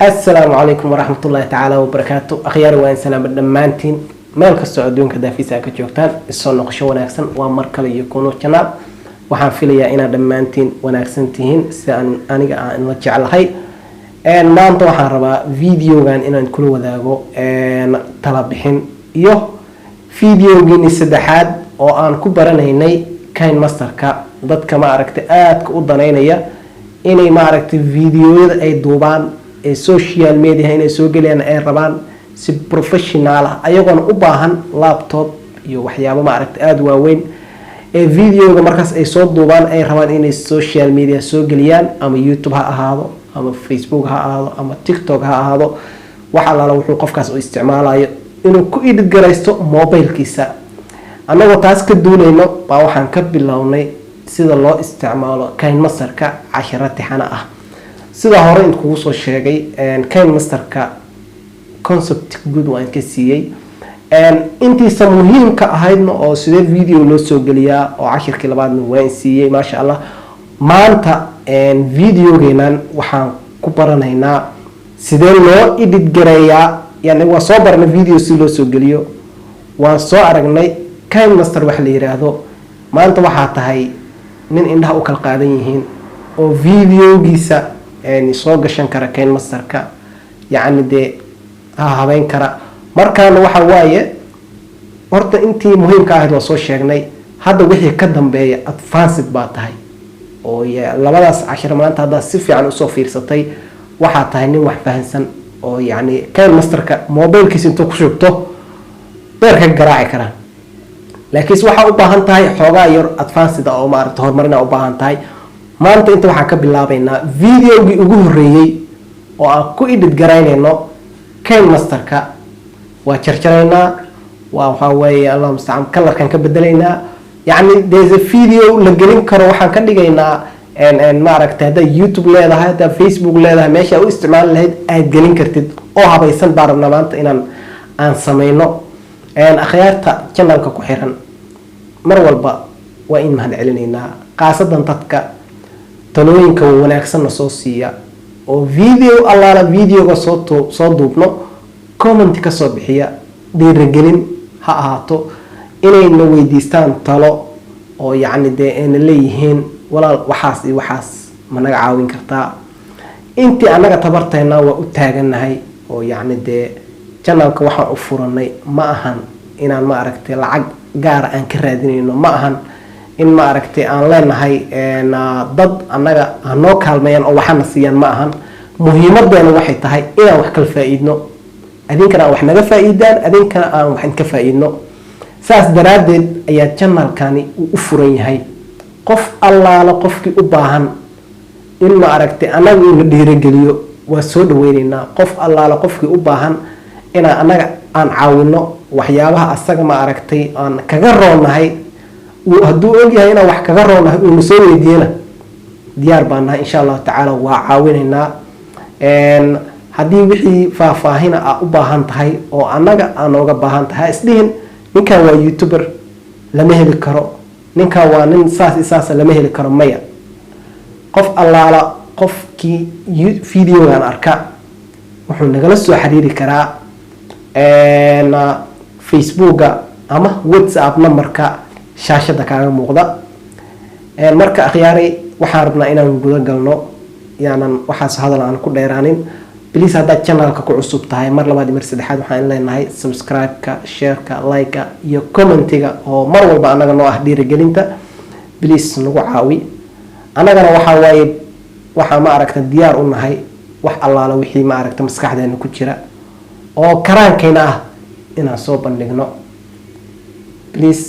السلام عليكم ورحمة الله تعالى وبركاته. أخيار وين سلام دمانتين مال كستو أدون كذا في ساكت جوكتان الصون نقشة وناكسن ومركل يكونوا جناب waxaan filayaa inaad dhammaantiin wanaagsan tihiin si aniga aan la jeclahay maanta waxaan rabaa videogan inaan kula wadaago tala bixin iyo videogiini saddexaad oo aan ku baranaynay KineMaster-ka dadka ma aragtay aadka u daneynaya inay ma aragtay videoyada ay duubaan ee social media inay soo galiyaan ay rabaan si professional ah ayagoon u baahan laptop iyo waxyaabo ma aragtay aad waaweyn فيديو مركز أي صوت دوبان أي روان إني السوشيال ميديا سوقليان أما يوتيوب هذا أما فيسبوك هذا أما تيك توك هذا وحلا لو حقوق كاس استعماله إنه كيد جريستو موبايل كيسا أنا وتاسك الدون إنه باوحن كبل لوني سيد الله استعماله KineMaster كعشرات حنا سيد هورين كوسو الشيء KineMaster كconcept جود وين كسيء intii samuhiimka ahaydna oo sidee video loo soo galiyaa oo 10 kilobaadna waan siiyay ma sha Allah maanta videogeenan waxaan ku baranaynaa sidee loo edit gareeyaa yani waa soo barnay video si loo soo galiyo waan soo aragnay KineMaster wax la yiraahdo maanta waxa tahay nin indhaha u kala qaadan yihiin oo videogiisa soo gashan kara KineMaster-ka yani de habeyn kara markaan waxa waaye horta intii muhiimka ah oo soo sheegnay hadda wixii ka dambeeya advanced baa tahay oo labadaas 10 maanta hadda si fiican u soo fiirsatay waxa tahay nin wax fahansan oo yani KineMaster-ka mobilkiisa intuu ku shubto beerka garaaci kara laakiin waxa u baahan tahay xoogaa yar advanced oo ma aragto horumarina u baahan tahay maanta inta waxa ka bilaabaynaa videogii ugu horeeyay oo aan ku edit garaynayno KineMaster-ka وشرشرنا وهواي الله مستعان كلر كان كبدلنا يعني there's a video لقرين كرو حن كدينا ان ما عرفت هذا يوتيوب لا هذا فيسبوك لا ماشي او استعمال لهاد قرين كرتد او هبيسن بارنا مانت ان سمينو ان اخيارتا channelka ku xiran mar walba waa in mahad celinayna qaasadan dadka talooyinka wanaagsan soo siiya oo video alla videoga soo duubno comment ka soo bixiya dhiirigelin ha ahaato inay na weydiistaan talo oo yani de in leeyihiin walaal waxaas iyo waxaas ma naga caawin kartaa intii anaga tabartayna waa u taaganahay oo yani de channelka waxaan u furanay ma ahan inaan ma aragtay lacag gaar aan ka raadinayno ma ahan in ma aragtay aan leenahay dad anaga noo kaalmeeyaan oo waxana siiyaan ma ahan muhiimadeena waxay tahay inaan wax kala faa'iidno adinkana wax naga faa'iidaan adinkana aan wax ka faa'iidno saas daraadeed ayaa channelkani u furan yahay qof allaala qofkii u baahan in ma aragtay anaga in la dhiirigeliyo waa soo dhaweynaynaa qof allaala qofkii u baahan in anaga aan caawino waxyaabaha asaga ma aragtay aan kaga roonahay hadduu og yahay inaan wax kaga roonahay uu soo weydiiyana diyaar baan nahay insha Allah tacaala waa caawinaynaa haddii wixii faahfaahina u baahan tahay oo anaga aan uga baahan tahay isdhihin ninkan waa youtuber lama heli karo ninkan waa nin saas lama heli karo maya qof allaala qofkii videogan arka wuxuu nagala soo xiriiri karaa Facebook ama WhatsApp numberka shaashada kaaga muuqda marka akhyaaray waxaan rabnaa inaan guda galno yaanan waxaas hadal aan ku dheeraanin بليز هذا channel كو عصب تاعي مر لبعض مر سدحات وحين لنا هاي سبسكرايب شير لايك يو كومنتيغا او مر walba anaga noo ah dhiirigelinta بليز nagu caawi anagana waxa ma aragta diyaar u nahay wax allaala wixii ma aragta maskaxdeena ku jira oo karaankayna ah inaan soo bandhigno بليز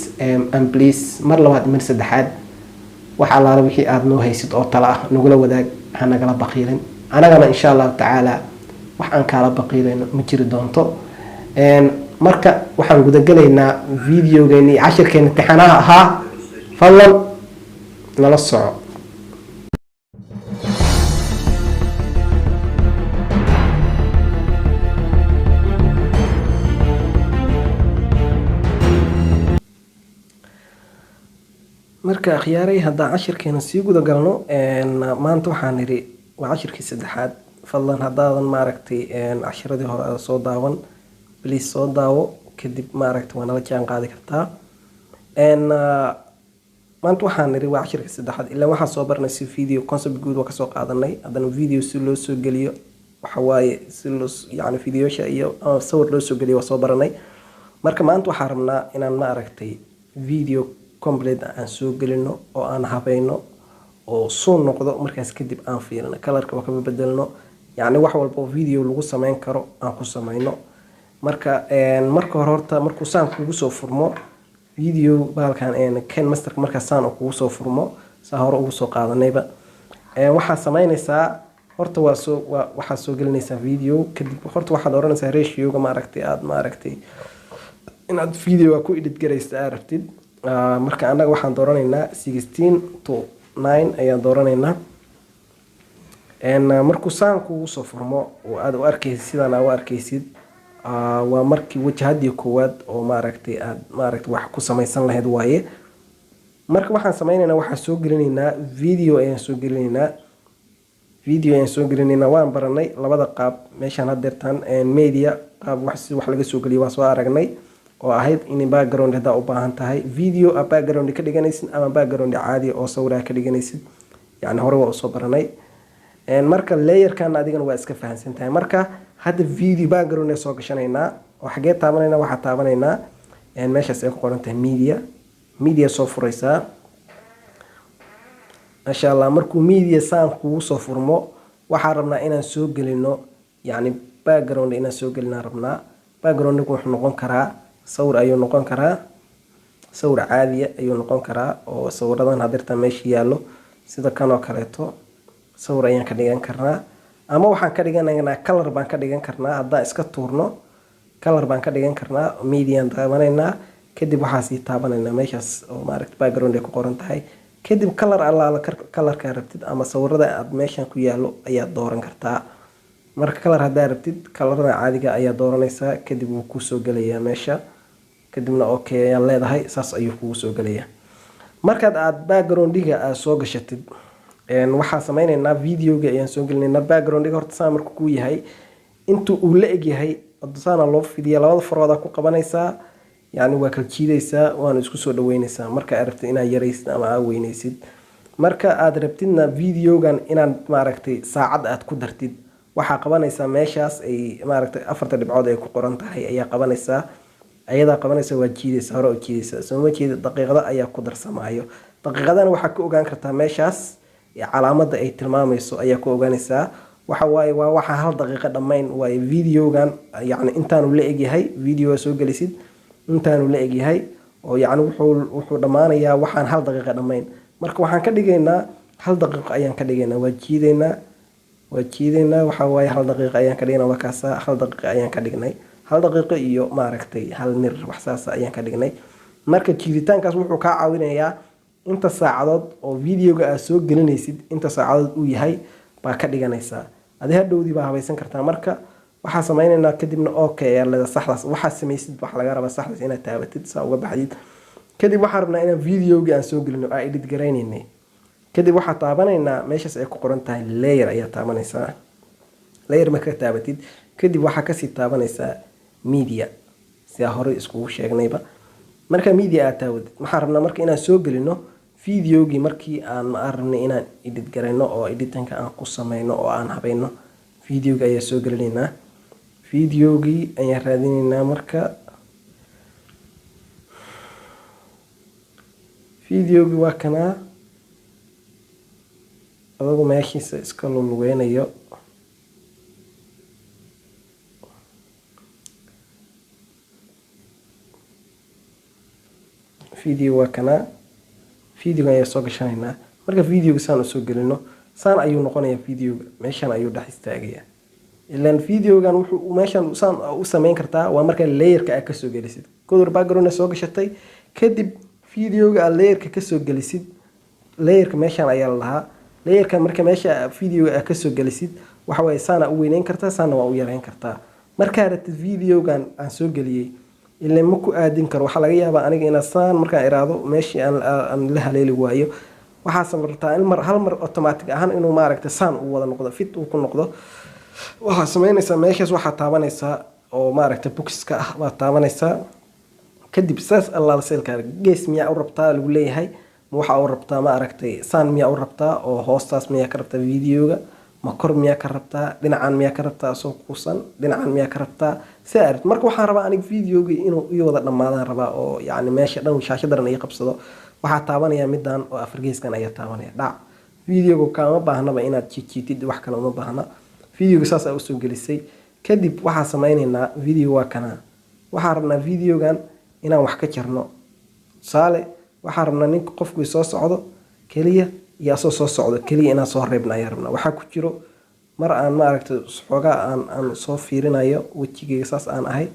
and بليز mar labaad mar saddexaad wax allaala wixii aad noo haysid oo tala ah nagula wadaag hanagala baqiilin anagana insha Allah tacaala waxaan kala baqiilayno ma jiri doonto marka waxaan guda galaynaa videogeeni 10 imtixaanaha ahaa fadlan nala soco marka akhyaaray hadda 10 sii guda galno maanta waxaan niri وعشر كي سدحات fadlan haddaadan maaragtay cashiradii hore aad soo daawan please soo daawo kadib maaragtay waa nala jaan qaadi kartaa. maanta waxaan niri waa cashirka saddexaad ilaa waxaan soo barnay si video concept guud waa kasoo qaadanay haddana video si loo soo geliyo waxa waaye si loo yani videosha iyo sawir loo soo geliyo waa soo baranay. marka maanta waxaan rabnaa inaan maaragtay video complete aan soo gelino oo aan habayno oo soo noqdo markaas kadib aan fiirino colorka waa ka bedelno yani wax walba oo video lagu sameyn karo aan ku sameyno. marka hore horta markuu saan kugu soo furmo video baalkan KineMaster marka saan kugu soo furmo saa hore ugu soo qaadanayba waxaa sameynaysaa horta waxaa soo gelinaysaa video kadib horta waxaad oranaysaa ratio-ga maaragtay aad maaragtay inaad video ku edit garaysta aad rabtid. marka anaga waxaan dooranaynaa 16:9 ayaan dooranaynaa. markuu saan kugu soo furmo oo aad u arkaysid sidaan aad u arkaysid waa markii wajahadii koowaad oo maaragtay aad maaragtay wax ku samaysan lahayd waaye. marka waxaan sameynaynaa waxaan soo gelinaynaa video ayaan soo gelinaynaa waan baranay labada qaab meeshaan haddeertaan media qaab wax laga soo geliyo waa soo aragnay oo ahayd in background hadaa u baahan tahay video background ka dhiganaysid ama background caadi oo sawir ka dhiganaysid yani hore waa soo baranay. marka layerkan adigana waa iska fahansan tahay. marka hadda video background ay soo gashanaynaa oo xagee taabanaynaa waxaa taabanaynaa meeshaas ay ku qoran tahay media soo furaysaa masha Allah. markuu media saan kugu soo furmo waxaa rabnaa inaan soo gelino yani background inaan soo gelinaa rabnaa. background wuxuu noqon karaa sawir ayuu noqon karaa sawir caadi ayuu noqon karaa oo sawiradan hadirta meesha yaalo sida kan oo kaleeto sawir ayaan ka dhigan karnaa ama waxaan ka dhiganaynaa color baan ka dhigan karnaa haddaan iska tuurno color baan ka dhigan karnaa median taabanaynaa kadib waxaa sii taabanaynaa meeshaas oo maaragtay background ay ku qoran tahay kadib color allaala colorka rabtid ama sawirada aad meeshan ku yaalo ayaa dooran kartaa. marka color hadaa rabtid colorada caadiga ayaa dooranaysaa kadib wuu ku soo gelayaa meesha kadibna okay ayaa leedahay saas ayuu kugu soo gelayaa. markaad aad background-iga aad soo gashatid waxaa sameynaynaa video-ga ayaan soo gelinaynaa. background-iga horta saa markuu ku yahay intuu uu la eg yahay saana loo fidiya labada farooda ku qabanaysaa yani waa kala jiidaysaa waana isku soo dhaweynaysaa marka aad rabtid inaad yaraysid ama aad weynaysid. marka aad rabtidna video-gan inaad maaragtay saacad aad ku dartid waxaa qabanaysaa meeshaas ay maaragtay 4 dhibcood ay ku qoran tahay ayaa qabanaysaa ayadaa qabanaysaa waa jiidaysaa hore u jiidaysaa soo ma jeedid daqiiqada ayaa ku darsamaayo. daqiiqadana waxaa ku ogaan kartaa meeshaas calaamada ay tilmaamayso ayaa ku ogaanaysaa waxa waaye waa waxa hal daqiiqo dhammayn waaye video-gan yani intaanu la eg yahay video soo gelisid intaanu la eg yahay oo yani wuxuu dhamaanayaa waxaan hal daqiiqo dhammayn. marka waxaan ka dhigaynaa hal daqiiqo ayaan ka dhigaynaa waa jiidaynaa waxa waaye hal daqiiqo ayaan ka dhignay waa kaasa hal daqiiqo ayaan ka dhignay hal daqiiqo iyo maaragtay hal mir wax saas ayaan ka dhignay. marka jiiditaankaas wuxuu kaa caawinayaa inta saacadood oo video-ga aad soo gelinaysid inta saacadood uu yahay baa ka dhiganaysaa adii hadhowdii baa habaysan kartaa. marka waxaa sameynaynaa kadibna okay ayaa leeda saxdaas waxaa samaysid waxa laga rabaa saxdaas inaad taabatid saa uga baxdid kadib waxaan rabnaa inaan video-ga aan soo gelino aan edit garaynaynay kadib waxaa taabanaynaa meeshaas ay ku qoran tahay layer ayaa taabanaysaa. layer marka taabatid kadib waxaa kasii taabanaysaa media sida hore iskugu sheegnayba. marka media aad taawatid waxaan rabnaa marka inaan soo gelino video-gii markii aan ma rabnay inaan edit garayno oo editanka aan ku sameyno oo aan habayno video-ga ayaa soo gelinaynaa. video-gii ayaan raadinaynaa marka video-gii waa kanaa adagu meeshiisa iska lulugeynayo video waa kanaa video ayaa soo gashanaynaa. marka video-ga saan u soo gelino saan ayuu noqonayaa video-ga meeshan ayuu dhex istaagayaa ilaan video-gan wuxuu meeshan saan u sameyn kartaa waa marka layer-ka aad ka soo gelisid color background soo gashatay kadib video-ga aad layer-ka ka soo gelisid layer-ka meeshan ayaa la lahaa layerka marka meesha video ka soo gelisid waxa way saana u weyneyn kartaa saana waa u yareyn kartaa. marka aad video-gan aan soo geliyay ilaa ma ku aadin karo waxa laga yaabaa aniga inaan saan marka iraado meeshii aan la haleeli waayo waxa samartaa hal mar automatic ahaan inuu maaragtay saan u wada noqdo fit uu ku noqdo waxaa sameynaysaa meeshaas waxaa taabanaysaa oo maaragtay boxiska ah waa taabanaysaa kadib saas allaala seelkaa gees miyaa u rabtaa lagu leeyahay ma waxaa u rabtaa maaragtay saan miyaa u rabtaa oo hoostaas miyaa ka rabtaa videoga ma kor miyaa ka rabtaa dhinacan miyaa ka rabtaa soo kuusan dhinacan miyaa ka rabtaa si arid marka waxaan rabaa aniga videogii inuu ii wada dhammaadaan rabaa oo yacni meesha dhan shaashada dhan ii qabsado waxaa taabanaya midaan oo afar geeskan ayaa taabanaya dhac videoga kaama baahnaba inaad jiitid wax kale uma baahna videoga saas aa usoo gelisay kadib waxaa sameynaynaa video waa kana waxaa rabnaa videogan inaan wax ka jarno tusaale waxaa rabnaa ninka qofkii soo socdo keliya iyo asoo soo socdo keliya inaan soo reebna ayaa rabnaa waxaa ku jiro mar aan maaragtay xoogaa aan soo fiirinayo wejigeyga saas aan ahay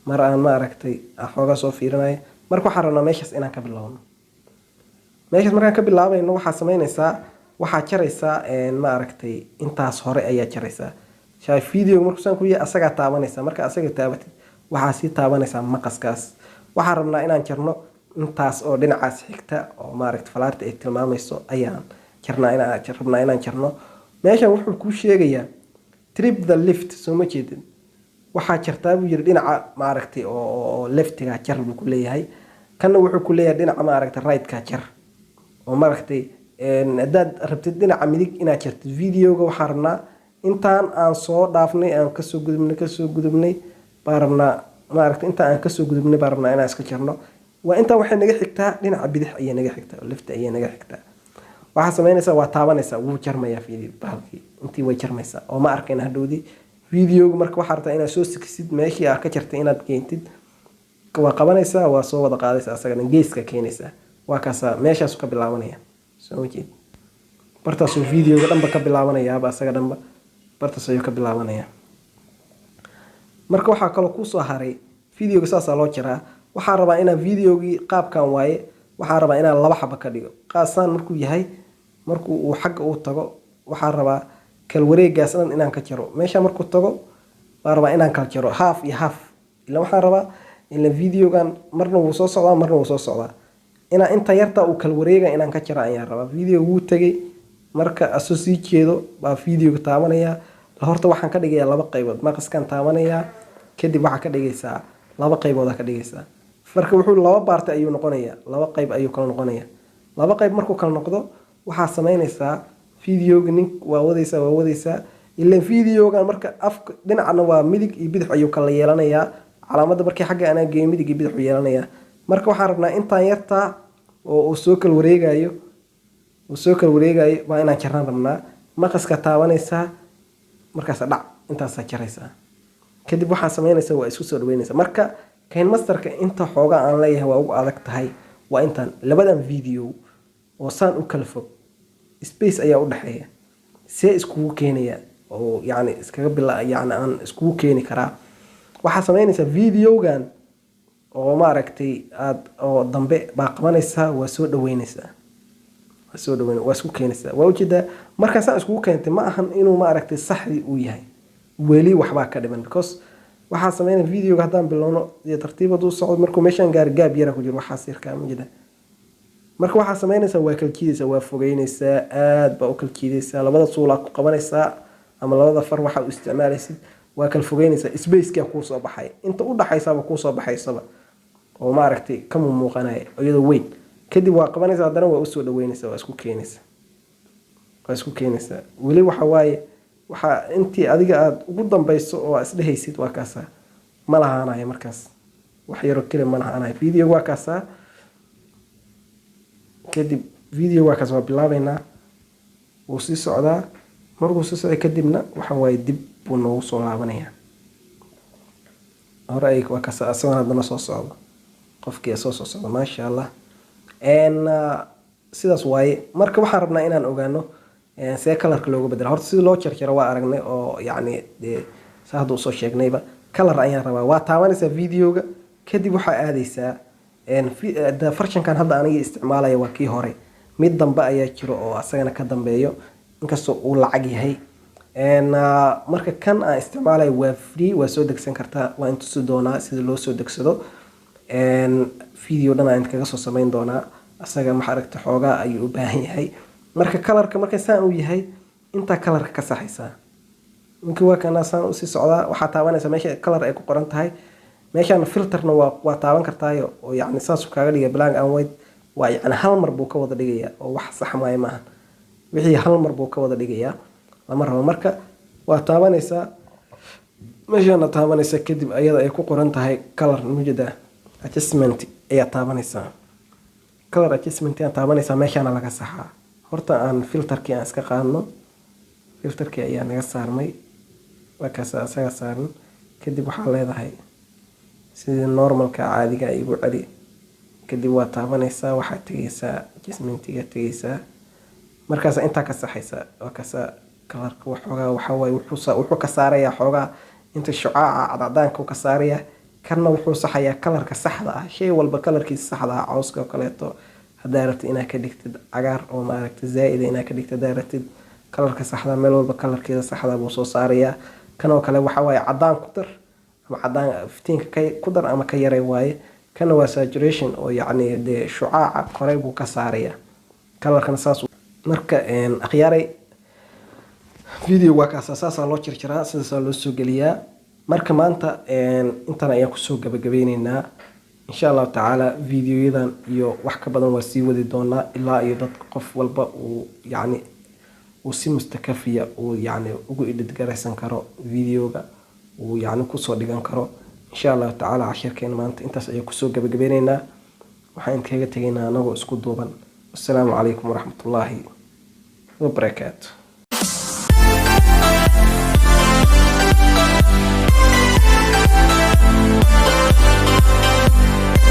mar aan maaragtay xoogaa soo fiirinayo marka waxaa rabnaa meeshaas inaan ka bilaabno meeshaas markaan ka bilaabayno waxaa sameynaysaa waxaa jaraysaa maaragtay intaas hore ayaa jaraysaa video markuusaan ku yahay asagaa taabanaysaa marka asaga taabatid waxaa sii taabanaysaa maqaskaas waxaa rabnaa inaan jarno intaas oo dhinacaas xigta oo maaragtay falaarta ay tilmaamayso ayaan rabnaa inaan jarno meeshan wuxuu kuu sheegayaa trip the lift soo ma jeedin waxaa jartaa buu yiri dhinaca maaragtay oo leftiga jar buu ku leeyahay kanna wuxuu ku leeyahay dhinaca maaragtay right-ka jar oo maaragtay haddaad rabtid dhinaca midig inaad jartid videoga waxaa rabnaa intaan aan soo dhaafnay aan kasoo gudubnay baa rabnaa maaragtay intaan aan kasoo gudubnay baa rabnaa inaan iska jarno waa intaan waxay naga xigtaa dhinaca bidix ayay naga xigtaa oo lefti ayay naga xigtaa waxaa sameynaysaa waa taabanaysaa wuu jarmayaa video bahalkii intii way jarmaysaa oo ma arkayn hadhowdii videoga marka waxaa rabtaa inaad soo sikisid meeshii aad ka jartay inaad keentid waa qabanaysaa waa soo wada qaadaysaa asagana geeska keenaysaa waa kaasaa meeshaasu ka bilaabanaya soo majeed bartaasuu videoga dhanba ka bilaabanayaaba asaga dhanba bartaas ayuu ka bilaabanaya marka waxaa kaloo kusoo haray videoga saasaa loo jaraa waxaa rabaa inaan videogii qaabkan waaye waxaa rabaa inaan laba xaba ka dhigo qaasaan markuu yahay markuu uu xagga uu tago waxaa rabaa kal wareegaas dhan inaan ka jaro meesha markuu tago waa rabaa inaan kala jaro half iyo half ila waxaan rabaa ila videogan marna wuu soo socdaa marna wuu soo socdaa inaan inta yarta uu kal wareega inaan ka jaro ayaan rabaa video wuu tagay marka asoo sii jeedo baa videoga taabanaya horta waxaan ka dhigayaa laba qaybood maqaskan taabanaya kadib waxaa ka dhigaysaa laba qaybood ka dhigaysaa marka wuxuu laba baarta ayuu noqonayaa laba qayb ayuu kala noqonayaa laba qayb markuu kala noqdo waxaa sameynaysaa videoga nin waa wadaysaa ilaa videogan marka afka dhinacna waa midig iyo bidix ayuu kala yeelanayaa calaamada markii xagga anaa geeyo midig iyo bidix u yeelanayaa marka waxaan rabnaa intaan yartaa oo uu soo kala wareegayo baa inaan jarnaan rabnaa maqaska taabanaysaa markaas dhac intaasaa jaraysaa kadib waxaa sameynaysaa waa isku soo dhaweynaysaa marka kayn masterka inta xoogaa aan leeyahay waa ugu adag tahay waa intaan labadan video oo saan u kala fog space ayaa u dhaxeeya see iskugu keenaya oo yacni yacni aan iskugu keeni karaa waxaa sameynaysaa videogan oo maaragtay oo dambe baa qabanaysaa waa soo dhaweynaysaa waa isku keenaysaa waa ujeedaa markaa saan iskugu keentay ma ahan inuu maaragtay saxdii uu yahay weli waxbaa ka dhiman because waxaa sameynaya videoga haddaan bilowno iyo tartiibadu socdo markuu meeshaan gaab yara ku jiro waxaa sirkaa ma jira marka waxaa sameynaysaa waa kala jiidaysaa waa fogeynaysaa aad baa u kala jiidaysaa labada suulaa ku qabanaysaa ama labada far waxaa u isticmaalaysid waa kala fogeynaysaa spacekaa kuu soo baxay inta u dhaxaysaaba kuu soo baxaysaba oo maaragtay ka muuqanaya iyadoo weyn kadib waa qabanaysaa haddana waa usoo dhaweynaysaa waa isku keenaysaa weli waxa waaye waxaa intii adiga aada ugu dambayso oo isdhehaysid waa kaasaa ma lahaanayo markaas wax yaroo keli ma lahaanayo video waa kaasaa kadib video waa kaas waa bilaabaynaa wuu sii socdaa markuu sii socday kadibna waxa waaye dib buu noogu soo laabanayaa hore ay waa kaas asagoon haddana soo socdo qofkii soo socdo maasha allah sidaas waaye marka waxaan rabnaa inaan ogaano see kalarka looga bedela horta sida loo jarjaro waa aragnay oo yacni dee saa hadda usoo sheegnayba kalar ayaan rabaa waa taabanaysaa videoga kadib waxaa aadaysaa farshankan hadda aniga isticmaalaya waa kii hore mid dambe ayaa jiro oo asagana ka dambeeyo inkastoo uu lacag yahay marka kan aan isticmaalayo waa free waa soo degsan kartaa waa intusi doonaa sida loo soo degsado video dhan aan kaga soo samayn doonaa asaga maxaa aragta xoogaa ayuu u baahan yahay marka kalarka marka saan uu yahay intaa kalarka ka saxaysaa ninka waa kana saan usii socdaa waxaa taabanaysa meesha color ay ku qoran tahay meeshaan filterna waa taaban kartaayo oo yacni saas kaaga dhigay black and white waa yacni hal mar buu ka wada dhigayaa oo wax sax maayo maaha wixii hal mar buu ka wada dhigayaa lama rabo marka waa taabanaysaa meeshaana taabanaysa kadib ayada ay ku qoran tahay color mujada adjustment ayaa taabanaysaa color adjustment ayaa taabanaysaa meeshaana laga saxaa horta aan filterkii aan iska qaadno filterkii ayaa naga saarmay markaas asaga saaran kadib waxaa leedahay sidii normalka caadiga ay igu celi kadib waa taabanaysaa waxaa tegaysaa adjustmentiga tegaysaa markaas intaa ka saxaysaa waa kasa colorka waxoogaa waxaa waaye wuxuu ka saarayaa xoogaa inta shucaaca cadcadaanka uu ka saaraya kana wuxuu saxayaa kalarka saxda ah shay walba kalarkiisa saxda ah cawska oo kaleeto haddaa rabtid inaad ka dhigtid cagaar oo maaragtay zaa'ida inaad ka dhigtid haddaa rabtid kalarka saxda meel walba kalarkeeda saxda buu soo saarayaa kanoo kale waxa waaye cadaan ku dar ama cadaan iftiinka ku dar ama ka yaray waaye kana waa saturation oo yacni dee shucaaca koray buu ka saarayaa kalarkana saas marka akhyaaray video waa kaas saasaa loo jarjaraa sidaasaa loo soo geliyaa marka maanta intan ayaan kusoo gabagabeyneynaa insha allahu tacaala videoyadan iyo wax ka badan waa sii wadi doonaa ilaa iyo dad qof walba uu yacni uu si mustakafiya uu yacni ugu idhidgaraysan karo videoga uu yacni kusoo dhigan karo insha allahu tacaala cashirkeena maanta intaas ayaan kusoo gabagabeyneynaa waxaan kaga tegaynaa anagoo isku duuban wassalaamu calaykum waraxmatullaahi wabarakaatu